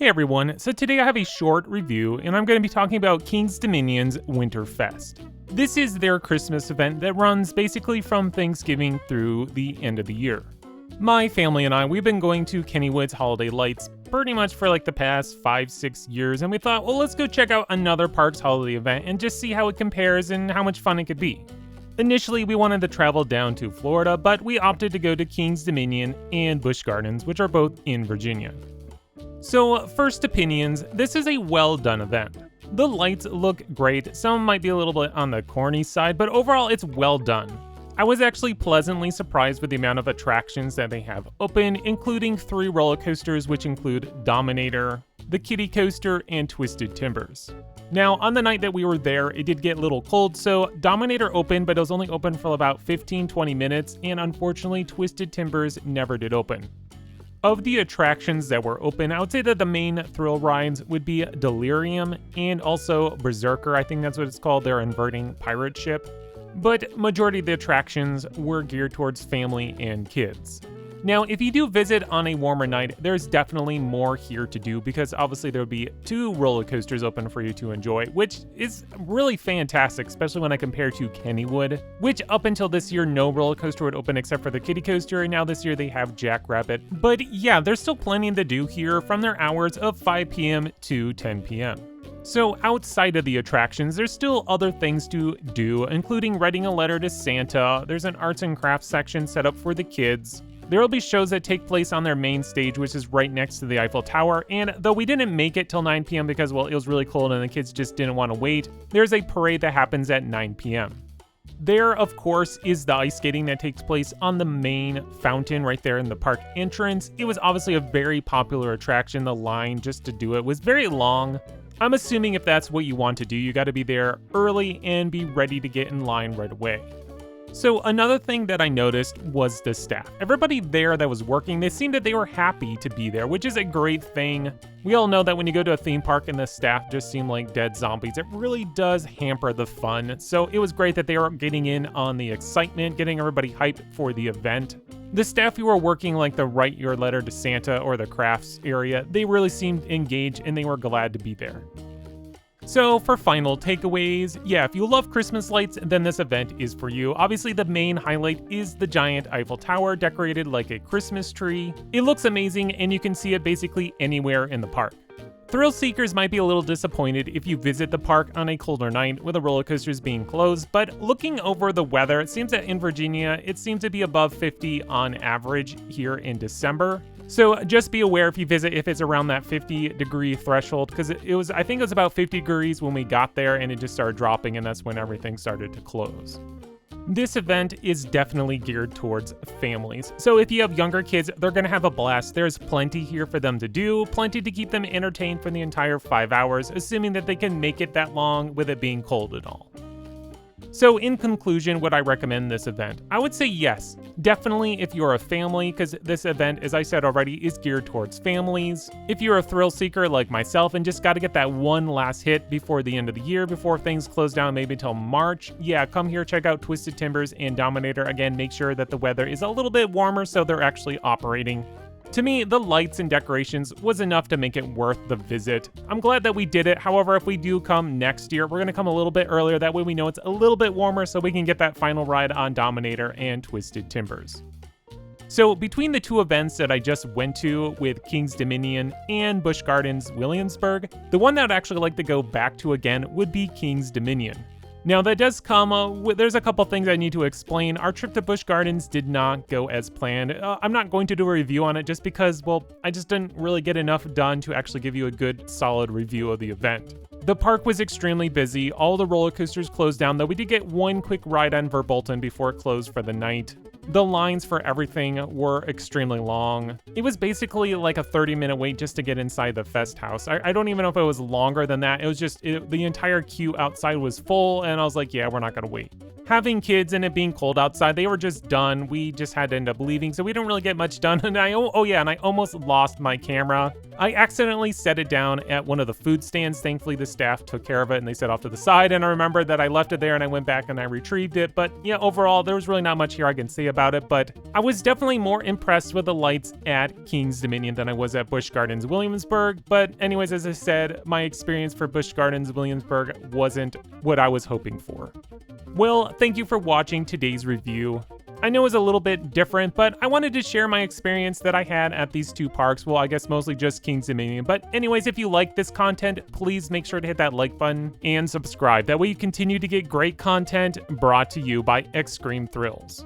Hey everyone, so today I have a short review and I'm going to be talking about Kings Dominion's Winterfest. This is their Christmas event that runs basically from Thanksgiving through the end of the year. My family and I, we've been going to Kennywood's Holiday Lights pretty much for like the past 5-6 years, and we thought, well, let's go check out another park's holiday event and just see how it compares and how much fun it could be. Initially, we wanted to travel down to Florida, but we opted to go to Kings Dominion and Busch Gardens, which are both in Virginia. So, first opinions, this is a well done event. The lights look great, some might be a little bit on the corny side, but overall it's well done. I was actually pleasantly surprised with the amount of attractions that they have open, including 3 roller coasters which include Dominator, the Kiddie Coaster, and Twisted Timbers. Now, on the night that we were there, it did get a little cold, so Dominator opened, but it was only open for about 15-20 minutes, and unfortunately Twisted Timbers never did open. Of the attractions that were open, I would say that the main thrill rides would be Delirium and also Berserker, I think that's what it's called, their inverting pirate ship. But majority of the attractions were geared towards family and kids. Now, if you do visit on a warmer night, there's definitely more here to do because obviously there would be 2 roller coasters open for you to enjoy, which is really fantastic, especially when I compare to Kennywood, which up until this year, no roller coaster would open except for the Kiddie Coaster, and now this year they have Jackrabbit. But yeah, there's still plenty to do here from their hours of 5 p.m. to 10 p.m. So outside of the attractions, there's still other things to do, including writing a letter to Santa. There's an arts and crafts section set up for the kids. There will be shows that take place on their main stage, which is right next to the Eiffel Tower, and though we didn't make it till 9 p.m. because, well, it was really cold and the kids just didn't want to wait, there's a parade that happens at 9 p.m. There, of course, is the ice skating that takes place on the main fountain right there in the park entrance. It was obviously a very popular attraction. The line just to do it was very long. I'm assuming if that's what you want to do, you got to be there early and be ready to get in line right away. So another thing that I noticed was the staff. Everybody there that was working, they seemed that they were happy to be there, which is a great thing. We all know that when you go to a theme park and the staff just seem like dead zombies, it really does hamper the fun. So it was great that they were getting in on the excitement, getting everybody hyped for the event. The staff who were working like the Write Your Letter to Santa or the crafts area, they really seemed engaged and they were glad to be there. So for final takeaways, yeah, if you love Christmas lights, then this event is for you. Obviously the main highlight is the giant Eiffel Tower decorated like a Christmas tree. It looks amazing and you can see it basically anywhere in the park. Thrill seekers might be a little disappointed if you visit the park on a colder night with the roller coasters being closed, but looking over the weather, it seems that in Virginia, it seems to be above 50 on average here in December. So just be aware if you visit if it's around that 50-degree threshold, because I think it was about 50 degrees when we got there and it just started dropping, and that's when everything started to close. This event is definitely geared towards families. So if you have younger kids, they're going to have a blast. There's plenty here for them to do, plenty to keep them entertained for the entire 5 hours, assuming that they can make it that long with it being cold and all. So in conclusion, would I recommend this event? I would say yes, definitely if you're a family, because this event, as I said already, is geared towards families. If you're a thrill seeker like myself and just got to get that one last hit before the end of the year, before things close down maybe until March, yeah, come here, check out Twisted Timbers and Dominator. Again, make sure that the weather is a little bit warmer so they're actually operating. To me, the lights and decorations was enough to make it worth the visit. I'm glad that we did it. However, if we do come next year, we're going to come a little bit earlier. That way we know it's a little bit warmer so we can get that final ride on Dominator and Twisted Timbers. So between the 2 events that I just went to with Kings Dominion and Busch Gardens Williamsburg, the one that I'd actually like to go back to again would be Kings Dominion. Now that does come, there's a couple things I need to explain. Our trip to Busch Gardens did not go as planned. I'm not going to do a review on it just because, well, I just didn't really get enough done to actually give you a good, solid review of the event. The park was extremely busy. All the roller coasters closed down, though we did get one quick ride on Verbolten before it closed for the night. The lines for everything were extremely long. It was basically like a 30-minute wait just to get inside the fest house. I don't even know if it was longer than that. It was just, the entire queue outside was full, and I was like, yeah, we're not gonna wait. having kids and it being cold outside, they were just done. We just had to end up leaving, so we didn't really get much done. And I almost lost my camera. I accidentally set it down at one of the food stands. Thankfully, the staff took care of it and they set off to the side. And I remembered that I left it there and I went back and I retrieved it. But yeah, overall, there was really not much here I can say about it. But I was definitely more impressed with the lights at Kings Dominion than I was at Busch Gardens Williamsburg. But anyways, as I said, my experience for Busch Gardens Williamsburg wasn't what I was hoping for. Well, thank you for watching today's review. I know it was a little bit different, but I wanted to share my experience that I had at these two parks. Well, I guess mostly just Kings Dominion. But anyways, if you like this content, please make sure to hit that like button and subscribe. That way you continue to get great content brought to you by XscreamThrills.